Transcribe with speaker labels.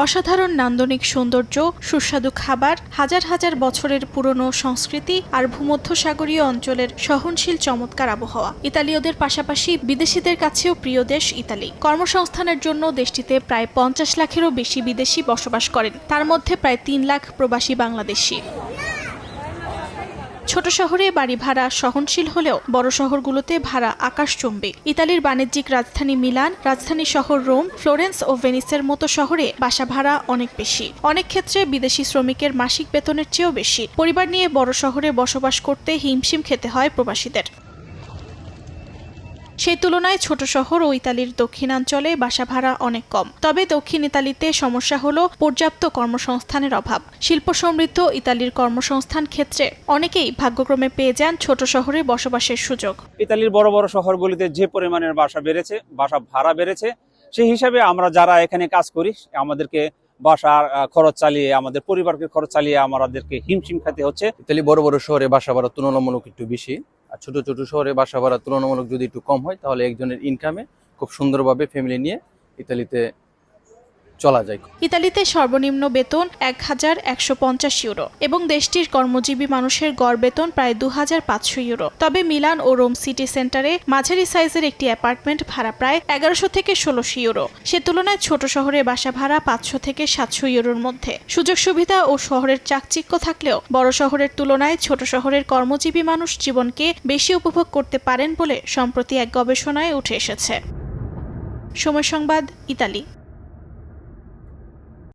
Speaker 1: অসাধারণ নান্দনিক সৌন্দর্য, সুস্বাদু খাবার, হাজার হাজার বছরের পুরনো সংস্কৃতি আর ভূমধ্যসাগরীয় অঞ্চলের সহনশীল চমৎকার আবহাওয়া ইতালীয়দের পাশাপাশি বিদেশিদের কাছেও প্রিয় দেশ ইতালি। কর্মসংস্থানের জন্য দেশটিতে প্রায় 50 লাখেরও বেশি বিদেশি বসবাস করেন, তার মধ্যে প্রায় 3 লাখ প্রবাসী বাংলাদেশি। ছোট শহরে বাড়ি ভাড়া সহনশীল হলেও বড় শহরগুলোতে ভাড়া আকাশচুম্বী। ইতালির বাণিজ্যিক রাজধানী মিলান, রাজধানী শহর রোম, ফ্লোরেন্স ও ভেনিসের মতো শহরে বাসা ভাড়া অনেক বেশি, অনেক ক্ষেত্রে বিদেশি শ্রমিকের মাসিক বেতনের চেয়েও বেশি। পরিবার নিয়ে বড় শহরে বসবাস করতে হিমশিম খেতে হয় প্রবাসীদের। সেই তুলনায় ছোট শহর ও ইতালির দক্ষিণাঞ্চলে বাসা ভাড়া অনেক কম। তবে দক্ষিণ ইতালিতে সমস্যা হলো পর্যাপ্ত কর্মসংস্থানের অভাব। শিল্প সমৃদ্ধ ইতালির কর্মসংস্থান ক্ষেত্রে অনেকেই ভাগ্যক্রমে পেয়ে যান ছোট শহরে বসবাসের সুযোগ।
Speaker 2: ইতালির বড় বড় শহরগুলিতে যে পরিমাণের বাসা ভাড়া বেড়েছে, সেই হিসাবে আমরা যারা এখানে কাজ করি আমাদেরকে বাসার খরচ চালিয়ে, আমাদের পরিবারকে খরচ চালিয়ে আমাদেরকে হিমশিম খেতে হচ্ছে।
Speaker 3: ইতালি বড় বড় শহরে বাসা ভাড়া তুলনামূলক একটু বেশি, আর ছোট ছোট শহরে বাসা ভাড়া তুলনামূলক যদি একটু কম হয়, তাহলে একজনের ইনকামে খুব সুন্দরভাবে ফ্যামিলি নিয়ে ইতালিতে চলা যায়।
Speaker 1: ইতালিতে সর্বনিম্ন বেতন 1150 ইউরো এবং দেশটির কর্মজীবী মানুষের গড় বেতন প্রায় 2500 ইউরো। তবে মিলান ও রোম সিটি সেন্টারে মাঝারি সাইজের একটি অ্যাপার্টমেন্ট ভাড়া প্রায় 1100 থেকে 1600 ইউরো। সে তুলনায় ছোট শহরে বাসা ভাড়া 500 থেকে 700 ইউরোর মধ্যে। সুযোগ সুবিধা ও শহরের চাকচিক্য থাকলেও বড় শহরের তুলনায় ছোট শহরের কর্মজীবী মানুষ জীবনকে বেশি উপভোগ করতে পারেন বলে সম্প্রতি এক গবেষণায় উঠে এসেছে। সময় সংবাদ, ইতালি।